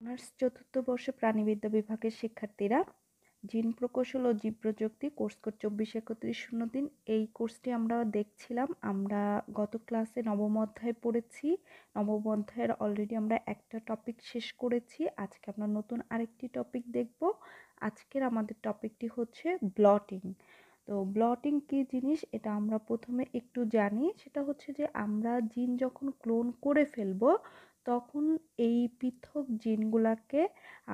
Honours চতুর্থ বর্ষে প্রাণিবিদ্যা বিভাগের শিক্ষার্থীরা জিন প্রকৌশল ও জীব প্রযুক্তি কোর্স কোড 24-31-03 এই কোর্সটি আমরা দেখছিলাম। আমরা গত ক্লাসে নবম অধ্যায় পড়েছি। নবম অধ্যায়ের অলরেডি আমরা একটা টপিক শেষ করেছি। আজকে আমরা নতুন আরেকটি টপিক দেখব। আজকের আমাদের টপিকটি হচ্ছে ব্লটিং। তো ব্লটিং কি জিনিস এটা আমরা প্রথমে একটু জানি। সেটা হচ্ছে যে আমরা জিন যখন ক্লোন করে ফেলবো তখন এই পৃথক জিনগুলাকে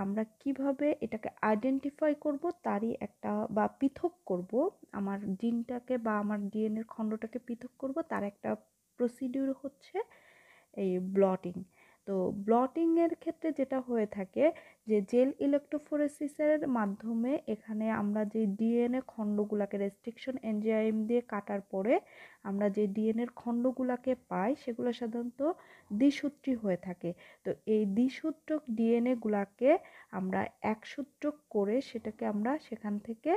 আমরা কিভাবে এটাকে আইডেন্টিফাই করব তারই একটা বা পৃথক করব, আমার জিনটাকে বা আমার ডিএনএর খণ্ডটাকে পৃথক করব তার একটা প্রসিডিউর হচ্ছে এই ব্লটিং। তো ব্লটিং এর ক্ষেত্রে যেটা হয়ে থাকে যে জেল ইলেক্ট্রোফোরেসিসের মাধ্যমে এখানে আমরা যে ডিএনএ খণ্ডগুলোকে রেস্ট্রিকশন এনজাইম দিয়ে কাটার পরে আমরা যে ডিএনএর খণ্ডগুলোকে পাই সেগুলো সাধারণত দ্বিসূত্রী হয়ে থাকে। তো এই দ্বিসূত্রক ডিএনএ গুলাকে আমরা একসূত্রক করে সেটাকে আমরা সেখান থেকে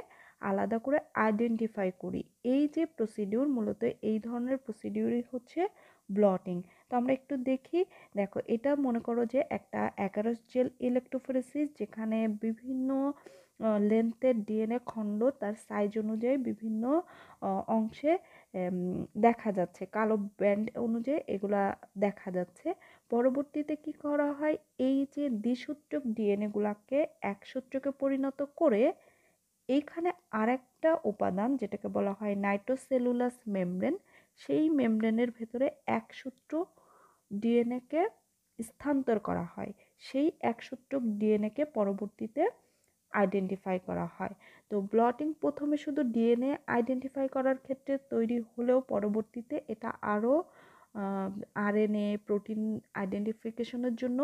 আলাদা করে আইডেন্টিফাই করি। এই যে প্রসিডিউর, মূলত এই ধরনের প্রসিডিউরই হচ্ছে ব্লটিং। তো আমরা একটু দেখি। দেখো, এটা মনে করো যে একটা অ্যাগারোস জেল ইলেক্ট্রোফোরেসিস, যেখানে বিভিন্ন লেন্থের ডিএনএ খণ্ড তার সাইজ অনুযায়ী বিভিন্ন অংশে দেখা যাচ্ছে, কালো ব্যান্ড অনুযায়ী এগুলা দেখা যাচ্ছে। পরবর্তীতে কি করা হয়, এই যে দ্বিসূত্রক ডিএনএ গুলাকে একসূত্রকে পরিণত করে এইখানে আরেকটা উপাদান যেটাকে বলা হয় নাইট্রোসেলুলাস মেমব্রেন, সেই মেমব্রেনের ভেতরে একসূত্র ডিএনএকে স্থানান্তর করা হয়। সেই একসূত্রক ডিএনএকে পরবর্তীতে আইডেন্টিফাই করা হয়। তো ব্লটিং প্রথমে শুধু ডিএনএ আইডেন্টিফাই করার ক্ষেত্রে তৈরি হলেও পরবর্তীতে এটা আরও আরএনএ প্রোটিন আইডেন্টিফিকেশনের জন্য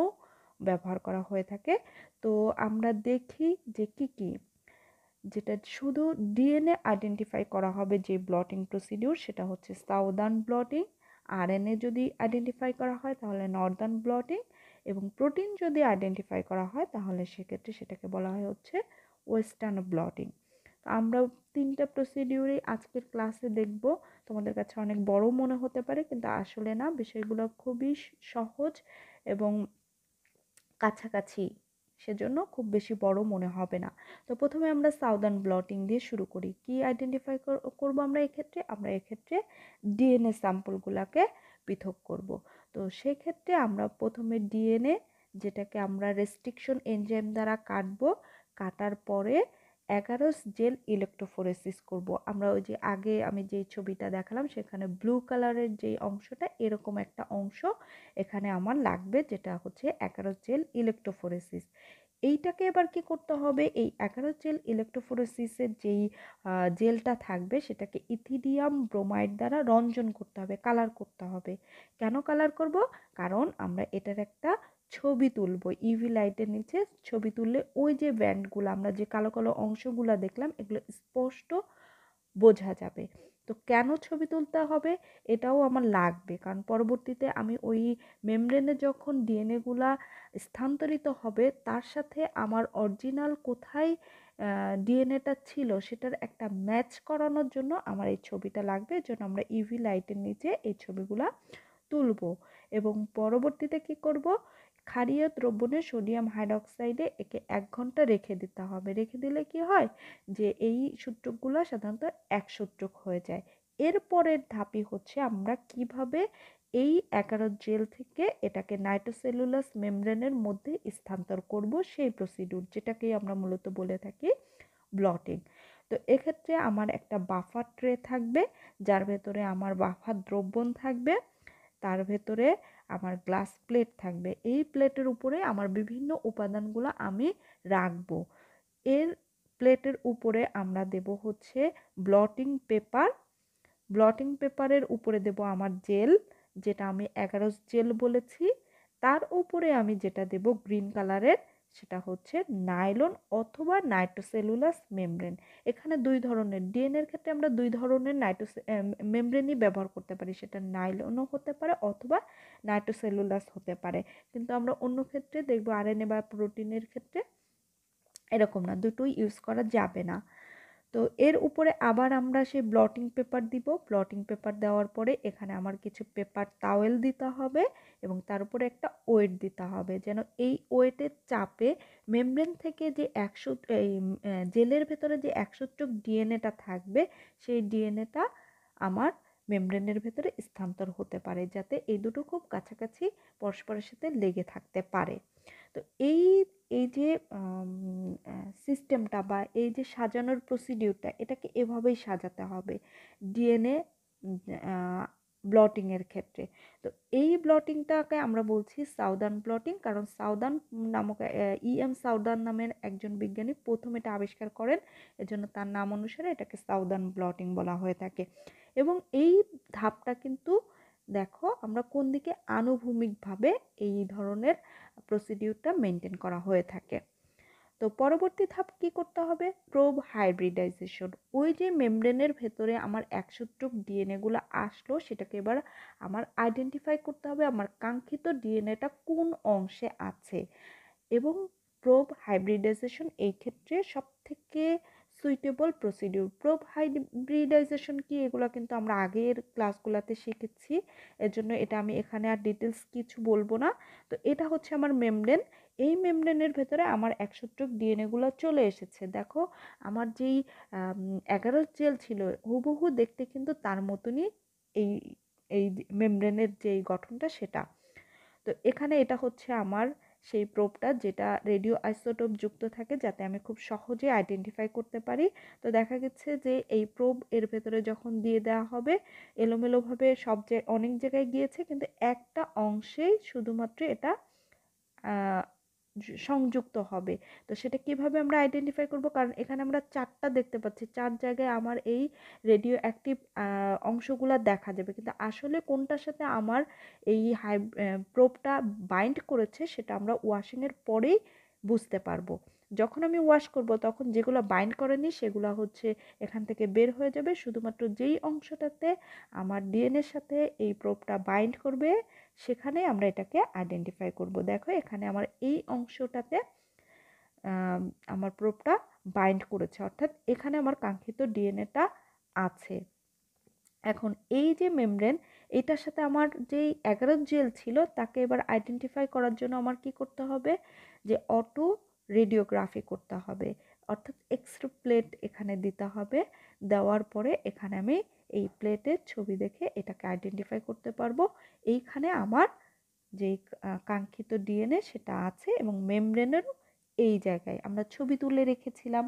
ব্যবহার করা হয়ে থাকে। তো আমরা দেখি যে কি কি, যেটা শুধু ডিএনএ আইডেন্টিফাই করা হবে যে ব্লটিং প্রসিডিউর সেটা হচ্ছে সাউদার্ন ব্লটিং। আরএনএ যদি আইডেন্টিফাই করা হয় তাহলে নর্দার্ন ব্লটিং, এবং প্রোটিন যদি আইডেন্টিফাই করা হয় তাহলে সেক্ষেত্রে সেটাকে বলা হয় হচ্ছে ওয়েস্টার্ন ব্লটিং। আমরা তিনটা প্রসিডিউরই আজকের ক্লাসে দেখব। তোমাদের কাছে অনেক বড় মনে হতে পারে, কিন্তু আসলে না, বিষয়গুলো খুবই সহজ এবং কাছাকাছি, সেজন্য খুব বেশি বড় মনে হবে না। তো প্রথমে আমরা সাউদার্ন ব্লটিং দিয়ে শুরু করি। কি আইডেন্টিফাই করব আমরা এক্ষেত্রে? আমরা এক্ষেত্রে ডিএনএ স্যাম্পলগুলোকে পৃথক করব। তো সেক্ষেত্রে আমরা প্রথমে ডিএনএ, যেটাকে আমরা রেস্ট্রিকশন এনজাইম দ্বারা কাটবো, কাটার পরে অ্যাগারোস জেল ইলেক্ট্রোফোরেসিস করব। আমরা ওই যে আগে আমি যে ছবিটা দেখালাম সেখানে ব্লু কালারের যে অংশটা, এরকম একটা অংশ এখানে আমার লাগবে, যেটা হচ্ছে অ্যাগারোস জেল ইলেক্ট্রোফোরেসিস। এইটাকে এবার কি করতে হবে, এই অ্যাগারোস জেল ইলেক্ট্রোফোরেসিসের যেই জেলটা থাকবে সেটাকে ইথিডিয়াম ব্রোমাইড দ্বারা রঞ্জন করতে হবে, কালার করতে হবে। কেন কালার করব? কারণ আমরা এটার একটা ছবি তুলব, ইউভি লাইটের নিচে ছবি তুললে ওই যে ব্যান্ডগুলো, আমরা যে কালো কালো অংশগুলো দেখলাম, এগুলো স্পষ্ট বোঝা যাবে। তো কেন ছবি তুলতে হবে এটাও আমার লাগবে, কারণ পরবর্তীতে আমি ওই মেমব্রেনে যখন ডিএনএ গুলা স্থানান্তরিত হবে তার সাথে আমার অরিজিনাল কোথায় ডিএনএটা ছিল সেটার একটা ম্যাচ করানোর জন্য আমার এই ছবিটা লাগবে। এর জন্য আমরা ইউভি লাইটের নিচে এই ছবিগুলা তুলব। এবং পরবর্তীতে কি করব, ক্ষারীয় দ্রবণে সোডিয়াম হাইড্রক্সাইডে একে 1 ঘন্টা রেখে দিতে হবে। রেখে দিলে কি হয় যে এই সূত্রকগুলো সাধারণত একসূত্রক হয়ে যায়। এরপরের ধাপই হচ্ছে আমরা কিভাবে এই অ্যাগারোস জেল থেকে এটাকে নাইট্রোসেলুলাস মেমব্রেনের মধ্যে স্থানান্তর করব, সেই প্রসিডিউর, যেটাকেই আমরা মূলত বলে থাকি ব্লটিং। তো এক্ষেত্রে আমার একটা বাফার ট্রে থাকবে, যার ভেতরে আমার বাফার দ্রবণ থাকবে, তার ভেতরে আমার গ্লাস প্লেট থাকবে। এই প্লেটের উপরে আমার বিভিন্ন উপাদানগুলো আমি রাখবো। এর প্লেটের উপরে আমরা দেব হচ্ছে ব্লটিং পেপার। ব্লটিং পেপারের উপরে দেব আমার জেল, যেটা আমি অ্যাগারোস জেল বলেছি। তার উপরে আমি যেটা দেব গ্রিন কালারের, সেটা হচ্ছে নাইলন অথবা নাইট্রোসেলুলাস মেমব্রেন। এখানে দুই ধরনের, ডিএনএর ক্ষেত্রে আমরা দুই ধরনের মেমব্রেনই ব্যবহার করতে পারি, সেটা নাইলনও হতে পারে অথবা নাইট্রোসেলুলাস হতে পারে। কিন্তু আমরা অন্য ক্ষেত্রে দেখব আরএনএ বা প্রোটিনের ক্ষেত্রে এরকম না, দুটোই ইউজ করা যাবে না। তো তো এর উপরে আবার আমরা সেই ব্লটিং পেপার দিব। ব্লটিং পেপার দেওয়ার পরে এখানে আমার কিছু পেপার টাওয়েল দিতে হবে এবং তার উপরে একটা ওয়েট দিতে হবে, যেন এই ওয়েটের চাপে মেমব্রেন থেকে যে জেলের ভেতরে যে 100 ডিএনএটা থাকবে সেই ডিএনএটা আমার মেমব্রেনের ভেতরে স্থানান্তর হতে পারে, যাতে এই দুটো খুব কাছাকাছি পরস্পরের সাথে লেগে থাকতে পারে। তো এই এই যে সিস্টেমটা বা এই যে সাজানোর প্রসিডিউরটা, এটাকে এভাবেই সাজাতে হবে ডিএনএ ব্লটিংয়ের ক্ষেত্রে। তো এই ব্লটিংটাকে আমরা বলছি সাউদার্ন ব্লটিং, কারণ সাউদার্ন নামক সাউদার্ন নামের একজন বিজ্ঞানী প্রথম এটা আবিষ্কার করেন, এজন্য তার নাম অনুসারে এটাকে সাউদার্ন ব্লটিং বলা হয়ে থাকে। এবং এই ধাপটা কিন্তু দেখো আমরা কোন দিকে আনুভূমিকভাবে এই ধরনের প্রসিডিউরটা মেনটেন করা হয়ে থাকে। তো পরবর্তী ধাপ কি করতে হবে? Probe hybridization. ওই যে মেমব্রেনের ভেতরে আমার 100 ডিএনএ গুলো আসলো, সেটাকে এবার আমার আইডেন্টিফাই করতে হবে আমার কাঙ্ক্ষিত ডিএনএটা কোন অংশে আছে। এবং প্রোব হাইব্রিডাইজেশন এই ক্ষেত্রে সব থেকে সুইটেবল প্রসিডিউর। প্রোব হাইব্রিডাইজেশন কি, এগুলো কিন্তু আমরা আগের ক্লাসগুলোতে শিখেছি, এজন্য এটা আমি এখানে আর ডিটেলস কিছু বলবো না। তো এটা হচ্ছে আমার মেমব্রেন। এই মেমব্রেনের ভেতরে আমার 100 ডিএনএ গুলো চলে এসেছে। দেখো আমার যেই 11 জেল ছিল হুবহু দেখতে কিন্তু তার মতনই এই এই মেমব্রেনের যেই গঠনটা সেটা। তো এখানে এটা হচ্ছে আমার সেই প্রোবটা, যেটা রেডিও আইসোটোপ যুক্ত থাকে, যাতে আমি খুব সহজে আইডেন্টিফাই করতে পারি। তো দেখা গেছে যে এই প্রোব এর ভেতরে যখন দিয়ে দেওয়া হবে এলোমেলোভাবে অনেক জায়গায় গিয়েছে, কিন্তু একটা অংশেই শুধুমাত্র এটা সংযুক্ত হবে। তো সেটা কিভাবে আমরা আইডেন্টিফাই করব? কারণ এখানে আমরা 4টা দেখতে পাচ্ছি, 4 জায়গায় আমার এই রেডিও অ্যাক্টিভ অংশগুলা দেখা যাবে, কিন্তু আসলে কোনটার সাথে আমার এই প্রোবটা বাইন্ড করেছে সেটা আমরা ওয়াশিংয়ের পরেই বুঝতে পারবো। যখন আমি ওয়াশ করব তখন যেগুলো বাইন্ড করেনি সেগুলো হচ্ছে এখান থেকে বের হয়ে যাবে, শুধুমাত্র যেই অংশটাতে আমার ডিএনএর সাথে এই প্রোবটা বাইন্ড করবে সেখানে আমরা এটাকে আইডেন্টিফাই করব। দেখো এখানে আমার এই অংশটাতে আমার প্রোবটা বাইন্ড করেছে, অর্থাৎ এখানে আমার কাঙ্ক্ষিত ডিএনএটা আছে। এখন এই যে মেমব্রেন, এটার সাথে আমার যেই 11 জেল ছিল তাকে এবার আইডেন্টিফাই করার জন্য আমার কি করতে হবে? যে অটো রেডিওগ্রাফি করতে হবে, অর্থাৎ এক্সরে প্লেট এখানে দিতে হবে। দেওয়ার পরে এখানে আমি এই প্লেটের ছবি দেখে এটাকে আইডেন্টিফাই করতে পারবো এইখানে আমার যেই কাঙ্ক্ষিত ডিএনএ সেটা আছে, এবং মেমব্রেনেরও এই জায়গায় আমরা ছবি তুলে রেখেছিলাম।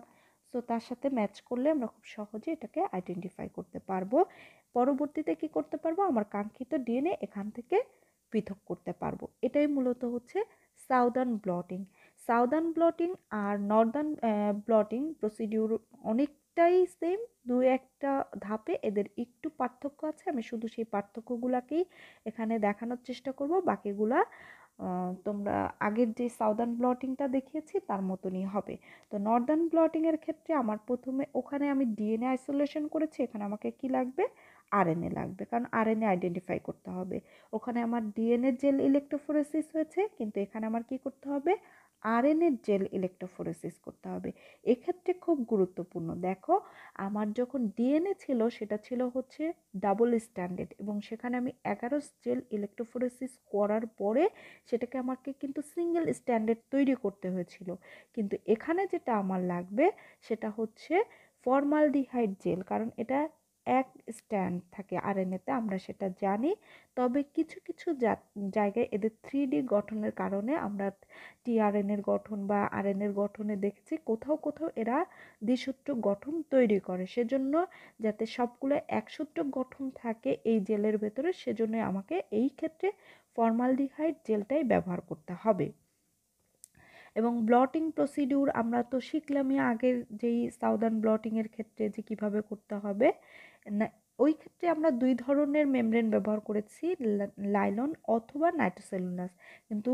সো তার সাথে ম্যাচ করলে আমরা খুব সহজে এটাকে আইডেন্টিফাই করতে পারবো। পরবর্তীতে কি করতে পারবো? আমার কাঙ্ক্ষিত ডিএনএ এখান থেকে পৃথক করতে পারবো। এটাই মূলত হচ্ছে সাউদার্ন ব্লটিং। সাউদার্ন ব্লটিং আর নর্দার্ন ব্লটিং প্রসিডিউর অনেকটাই সেম, দু একটা ধাপে এদের একটু পার্থক্য আছে। আমি শুধু সেই পার্থক্যগুলোকেই এখানে দেখানোর চেষ্টা করব, বাকিগুলা তোমরা আগের যে সাউদার্ন ব্লটিংটা দেখিয়েছি তার মতনই হবে। তো নর্দার্ন ব্লটিংয়ের ক্ষেত্রে আমার প্রথমে ওখানে আমি ডিএনএ আইসোলেশন করেছি, এখানে আমাকে কি লাগবে? আরএনএ লাগবে, কারণ আরএনএ আইডেন্টিফাই করতে হবে। ওখানে আমার ডিএনএ জেল ইলেক্ট্রোফোরেসিস হয়েছে, কিন্তু এখানে আমার কি করতে হবে? আরএনএ জেল ইলেক্ট্রোফোরেসিস করতে হবে। এক্ষেত্রে খুব গুরুত্বপূর্ণ, দেখো আমার যখন ডিএনএ ছিল সেটা ছিল হচ্ছে ডাবল স্ট্যান্ডার্ড, এবং সেখানে আমি 11 জেল ইলেক্ট্রোফোরেসিস করার পরে সেটাকে আমাকে কিন্তু সিঙ্গেল স্ট্যান্ডার্ড তৈরি করতে হয়েছিল। কিন্তু এখানে যেটা আমার লাগবে সেটা হচ্ছে ফর্মালডিহাইড জেল, কারণ এটা এক স্ট্যান্ড থাকে আরএনএতে, আমরা সেটা জানি। তবে কিছু কিছু জায়গায় এদের 3D গঠনের কারণে আমরা টিআরএনএর গঠন বা আরএনএর গঠনে দেখেছি কোথাও কোথাও এরা দ্বিসূত্রক গঠন তৈরি করে। সেজন্য যাতে সবগুলো একসূত্রক গঠন থাকে এই জেলের ভেতরে, সেজন্য আমাকে এই ক্ষেত্রে ফর্মালডিহাইড জেলটাই ব্যবহার করতে হবে। এবং ব্লটিং প্রসিডিউর আমরা তো শিখলামই আগের যেই সাউদার্ন ব্লটিংয়ের ক্ষেত্রে যে কিভাবে করতে হবে। ওই ক্ষেত্রে আমরা 2 ধরনের মেমব্রেন ব্যবহার করেছি, লাইলন অথবা নাইট্রোসেলুলাস, কিন্তু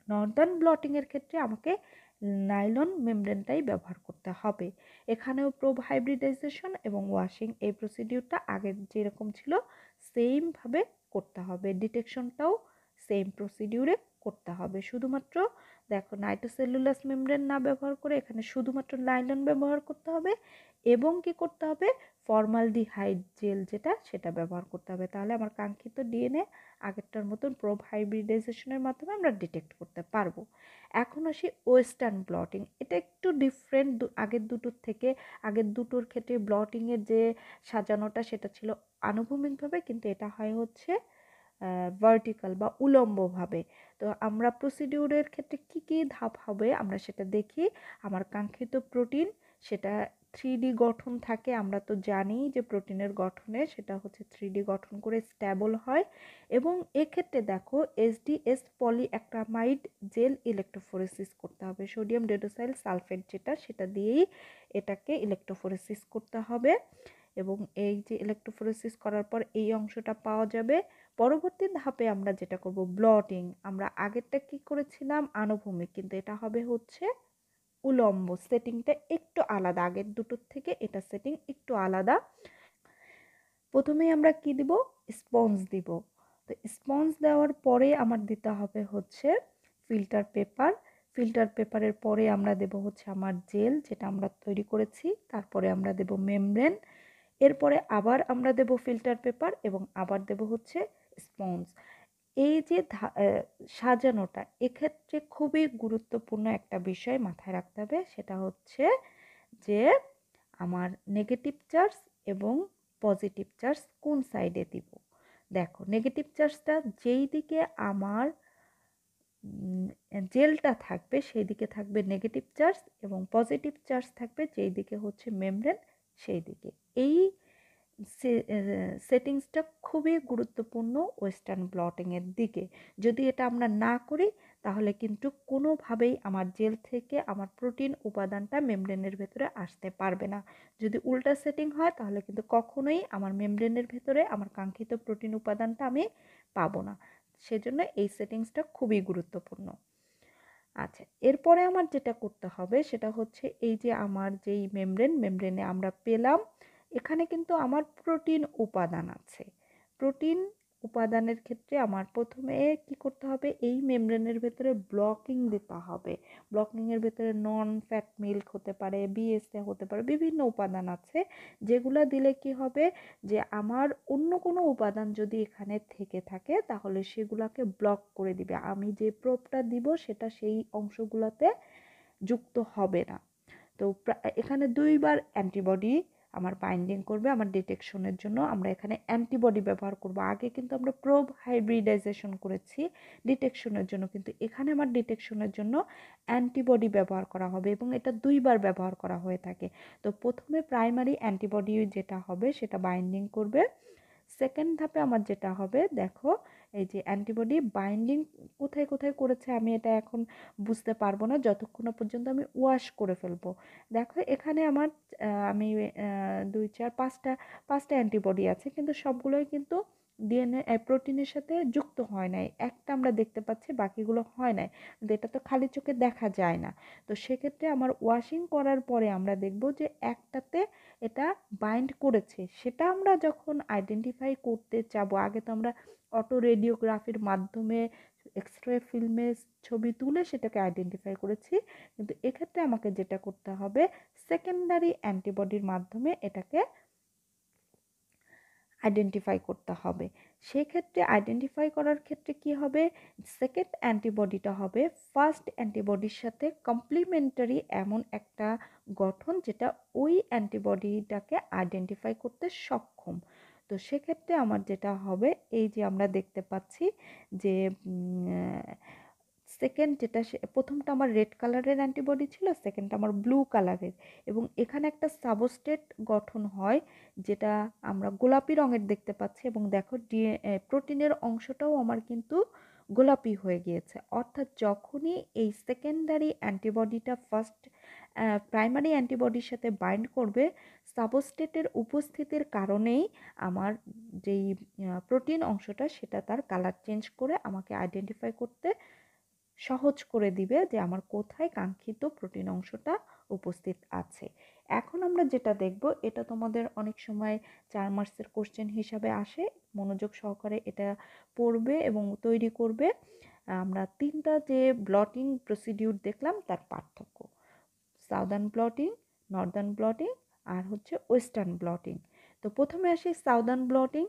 নর্দার্ন ব্লটিংয়ের ক্ষেত্রে আমাকে নাইলন মেমব্রেনটাই ব্যবহার করতে হবে। এখানেও প্রোব হাইব্রিডাইজেশন এবং ওয়াশিং এই প্রসিডিউরটা আগের যেরকম ছিল সেমভাবে করতে হবে, ডিটেকশনটাও সেম প্রসিডিউরে করতে হবে। শুধুমাত্র দেখো নাইট্রোসেলুলাস মেমব্রেন না ব্যবহার করে এখানে শুধুমাত্র নাইলন ব্যবহার করতে হবে এবং কি করতে হবে, ফর্মালডিহাইড জেল যেটা সেটা ব্যবহার করতে হবে। তাহলে আমার কাঙ্ক্ষিত ডিএনএ আগেরটার মতন প্রোব হাইব্রিডাইজেশনের মাধ্যমে আমরা ডিটেক্ট করতে পারবো। এখন আসি ওয়েস্টার্ন ব্লটিং। এটা একটু ডিফারেন্ট আগের দুটোর থেকে। আগের দুটোর ক্ষেত্রে ব্লটিংয়ের যে সাজানোটা সেটা ছিল আনুভূমিকভাবে, কিন্তু এটা হয় হচ্ছে ভার্টিক্যাল বা উলম্বভাবে। তো আমরা প্রসিডিউরের ক্ষেত্রে কি কি ধাপ হবে আমরা সেটা দেখি। আমার কাঙ্ক্ষিত প্রোটিন সেটা 3D গঠন থাকে, আমরা তো জানি যে প্রোটিনের গঠনে সেটা হচ্ছে 3D গঠন করে স্ট্যাবল হয়। এবং এক্ষেত্রে দেখো এসডিএস পলিঅ্যাক্রামাইড জেল ইলেকট্রোফোরেসিস করতে হবে, সোডিয়াম ডেডোসাইল সালফেট যেটা সেটা দিয়েই এটাকে ইলেকট্রোফোরেসিস করতে হবে। এবং এই যে ইলেকট্রোফোরেসিস করার পর এই অংশটা পাওয়া যাবে। পরবর্তী ধাপে আমরা যেটা করব ব্লটিং। আমরা আগেরটা কি করেছিলাম আনুভূমিক, কিন্তু এটা হবে হচ্ছে উলম্ব। সেটিংটা একটু আলাদা, আগের দুটোর থেকে এটা সেটিং একটু আলাদা। প্রথমেই আমরা কি দিব, স্পঞ্জ দিব। তো স্পঞ্জ দেওয়ার পরে আমার দিতে হবে হচ্ছে ফিল্টার পেপার। ফিল্টার পেপারের পরে আমরা দেব হচ্ছে আমার জেল যেটা আমরা তৈরি করেছি, তারপরে আমরা দেব মেমব্রেন, এরপরে আবার আমরা দেব ফিল্টার পেপার এবং আবার দেব হচ্ছে স্পঞ্জ। এই যে সাজানোটা এক্ষেত্রে খুবই গুরুত্বপূর্ণ একটা বিষয় মাথায় রাখতে হবে, সেটা হচ্ছে যে আমার নেগেটিভ চার্জ এবং পজিটিভ চার্জ কোন সাইডে দিব। দেখো নেগেটিভ চার্জটা যেই দিকে আমার জেলটা থাকবে সেই দিকে থাকবে নেগেটিভ চার্জ, এবং পজিটিভ চার্জ থাকবে যেই দিকে হচ্ছে মেমব্রেন সেই দিকে। এই সেটিংসটা খুবই গুরুত্বপূর্ণ ওয়েস্টার্ন ব্লটিংয়ের দিকে। যদি এটা আমরা না করি তাহলে কিন্তু কোনোভাবেই আমার জেল থেকে আমার প্রোটিন উপাদানটা মেমব্রেনের ভেতরে আসতে পারবে না। যদি উল্টা সেটিং হয় তাহলে কিন্তু কখনোই আমার মেমব্রেনের ভেতরে আমার কাঙ্ক্ষিত প্রোটিন উপাদানটা আমি পাবো না। সেজন্য এই সেটিংসটা খুবই গুরুত্বপূর্ণ। আচ্ছা, এরপরে আমার যেটা করতে হবে সেটা হচ্ছে এই যে আমার যেই মেমব্রেনে আমরা পেলাম, এখানে কিন্তু আমার প্রোটিন উপাদান আছে। প্রোটিন উপাদানের ক্ষেত্রে আমার প্রথমে কি করতে হবে, এই মেমব্রেনের ভেতরে ব্লকিং দিতে হবে। ব্লকিংয়ের ভেতরে নন ফ্যাট মিল্ক হতে পারে, বিএসএ হতে পারে, বিভিন্ন উপাদান আছে যেগুলো দিলে কি হবে যে আমার অন্য কোনো উপাদান যদি এখানে থেকে থাকে তাহলে সেগুলোকে ব্লক করে দিবে। আমি যে প্রোবটা দিব সেটা সেই অংশগুলোতে যুক্ত হবে না। তো এখানে দুইবার অ্যান্টিবডি আমার বাইন্ডিং করবে আমার ডিটেকশনের জন্য। আমরা এখানে অ্যান্টিবডি ব্যবহার করব। আগে কিন্তু আমরা প্রোব হাইব্রিডাইজেশন করেছি ডিটেকশনের জন্য, কিন্তু এখানে আমার ডিটেকশনের জন্য অ্যান্টিবডি ব্যবহার করা হবে এবং এটা দুইবার ব্যবহার করা হয়ে থাকে। তো প্রথমে প্রাইমারি অ্যান্টিবডি যেটা হবে সেটা বাইন্ডিং করবে। সেকেন্ড ধাপে আমার যেটা হবে, দেখো এই যে অ্যান্টিবডি বাইন্ডিং কোথায় কোথায় করেছে আমি এটা এখন বুঝতে পারবো না যতক্ষণ না পর্যন্ত আমি ওয়াশ করে ফেলবো। দেখো এখানে আমার আমি 2 4 5টা অ্যান্টিবডি আছে, কিন্তু সবগুলোই কিন্তু ডিএনএ প্রোটিনের সাথে যুক্ত হয় নাই। একটা আমরা দেখতে পাচ্ছি, বাকিগুলো হয় নাই, কিন্তু এটা তো খালি চোখে দেখা যায় না। তো সেক্ষেত্রে আমার ওয়াশিং করার পরে আমরা দেখব যে একটাতে এটা বাইন্ড করেছে। সেটা আমরা যখন আইডেন্টিফাই করতে যাবো, আগে তো আমরা অটো রেডিওগ্রাফির মাধ্যমে এক্সরে ফিল্মে ছবি তুলে সেটাকে আইডেন্টিফাই করেছি, কিন্তু এক্ষেত্রে আমাকে যেটা করতে হবে সেকেন্ডারি অ্যান্টিবডির মাধ্যমে এটাকে আইডেন্টিফাই করতে হবে। সেক্ষেত্রে আইডেন্টিফাই করার ক্ষেত্রে কি হবে, সেকেন্ড অ্যান্টিবডিটা হবে ফার্স্ট অ্যান্টিবডির সাথে কমপ্লিমেন্টারি এমন একটা গঠন যেটা ওই অ্যান্টিবডিটাকে আইডেন্টিফাই করতে সক্ষম। তো সেক্ষেত্রে আমার যেটা হবে, এই যে আমরা দেখতে পাচ্ছি যে সেকেন্ড যেটা প্রথমটা আমার রেড কালারের অ্যান্টিবডি ছিল, সেকেন্ডটা আমার ব্লু কালারের, এবং এখানে একটা সাবস্ট্রেট গঠন হয় যেটা আমরা গোলাপি রঙের দেখতে পাচ্ছি। এবং দেখো প্রোটিনের অংশটাও আমার কিন্তু গোলাপি হয়ে গিয়েছে। অর্থাৎ যখনই এই সেকেন্ডারি অ্যান্টিবডিটা ফার্স্ট প্রাইমারি অ্যান্টিবডির সাথে বাইন্ড করবে, সাবস্ট্রেটের উপস্থিতির কারণেই আমার যেই প্রোটিন অংশটা সেটা তার কালার চেঞ্জ করে আমাকে আইডেন্টিফাই করতে সহজ করে দিবে যে আমার কোথায় কাঙ্ক্ষিত প্রোটিন অংশটা উপস্থিত আছে। এখন আমরা যেটা দেখব, এটা তোমাদের অনেক সময় 4 মার্কসের কোশ্চেন হিসাবে আসে, মনোযোগ সহকারে এটা পড়বে এবং তৈরি করবে। আমরা 3টা যে ব্লটিং প্রসিডিউর দেখলাম তার পার্থক্য। সাউদার্ন ব্লটিং, নর্দার্ন ব্লটিং আর হচ্ছে ওয়েস্টার্ন ব্লটিং। তো প্রথমে আসি সাউদার্ন ব্লটিং।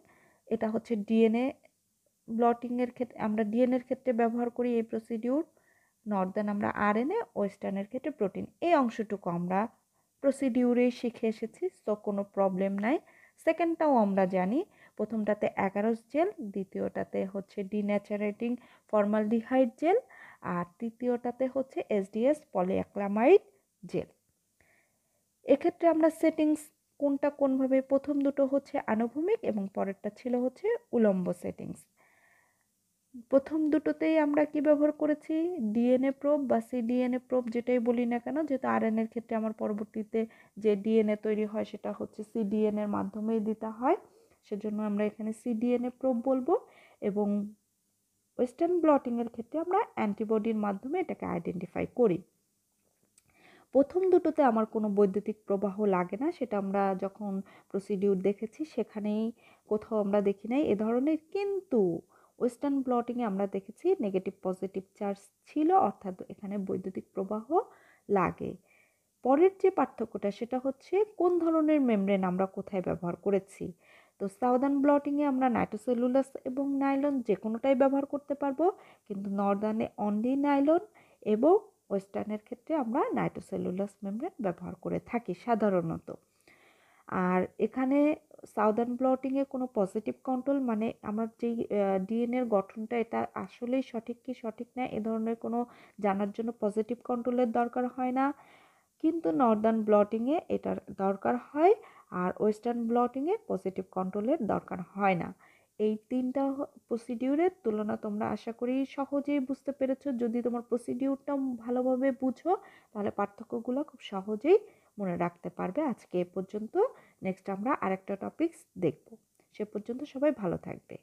এটা হচ্ছে ডিএনএ ব্লটিংয়ের ক্ষেত্রে, আমরা ডিএনএর ক্ষেত্রে ব্যবহার করি এই প্রসিডিউর। নর্দার্ন আমরা আরএনএ, ওয়েস্টার্নের ক্ষেত্রে প্রোটিন। এই অংশটুকু আমরা প্রসিডিউরেই শিখে এসেছি, সো কোনো প্রবলেম নাই। সেকেন্ডটাও আমরা জানি, প্রথমটাতে অ্যাগারোস জেল, দ্বিতীয়টাতে হচ্ছে ডিন্যাচারেটিং ফর্মালডিহাইড জেল, আর তৃতীয়টাতে হচ্ছে এসডিএস পলিঅ্যাক্রিলামাইড জেল। এক্ষেত্রে আমরা সেটিংস কোনটা কোনভাবে, প্রথম দুটো হচ্ছে আনুভূমিক এবং পরেরটা ছিল হচ্ছে উলম্ব সেটিংস। প্রথম দুটোতেই আমরা কি ব্যবহার করেছি, ডিএনএ প্রোব বা সিডিএনএ প্রোব যেটাই বলি না কেন, যেহেতু আরএনএর ক্ষেত্রে আমার পরবর্তীতে যে ডিএনএ তৈরি হয় সেটা হচ্ছে সিডিএনএর মাধ্যমেই দিতে হয়, সেজন্য আমরা এখানে সিডিএনএ প্রোব বলবো। এবং ওয়েস্টার্ন ব্লটিংয়ের ক্ষেত্রে আমরা অ্যান্টিবডির মাধ্যমে এটাকে আইডেন্টিফাই করি। প্রথম দুটোতে আমার কোনো বৈদ্যুতিক প্রবাহ লাগে না, সেটা আমরা যখন প্রসিডিউর দেখেছি সেখানেই কোথাও আমরা দেখি নাই এ ধরনের। কিন্তু ওয়েস্টার্ন ব্লটিংয়ে আমরা দেখেছি নেগেটিভ পজিটিভ চার্জ ছিল, অর্থাৎ এখানে বৈদ্যুতিক প্রবাহ লাগে। পরের যে পার্থক্যটা সেটা হচ্ছে কোন ধরনের মেমব্রেন আমরা কোথায় ব্যবহার করেছি। তো সাউদার্ন ব্লটিংয়ে আমরা নাইট্রোসেলুলাস এবং নাইলন যে কোনোটাই ব্যবহার করতে পারবো, কিন্তু নর্দার্নে অনলি নাইলন, এবং ওয়েস্টার্নের ক্ষেত্রে আমরা নাইট্রোসেলুলাস মেমব্রেন ব্যবহার করে থাকি সাধারণত। আর এখানে সাউদার্ন ব্লটিংয়ে কোনো পজিটিভ কন্ট্রোল, মানে আমার যেই ডিএনএর গঠনটা এটা আসলেই সঠিক কি সঠিক না এ ধরনের কোনো জানার জন্য পজিটিভ কন্ট্রোলের দরকার হয় না, কিন্তু নর্দার্ন ব্লটিংয়ে এটার দরকার হয়, আর ওয়েস্টার্ন ব্লটিংয়ে পজিটিভ কন্ট্রোলের দরকার হয় না। এই তিনটা প্রসিডিউরের তুলনা তোমরা আশা করি সহজেই বুঝতে পেরেছো। যদি তোমার প্রসিডিউরটা ভালোভাবে বুঝো তাহলে পার্থক্যগুলো খুব সহজেই মনে রাখতে পারবে। আজকে এ পর্যন্ত, নেক্সট আমরা আরেকটা টপিকস দেখব। সে পর্যন্ত সবাই ভালো থাকবে।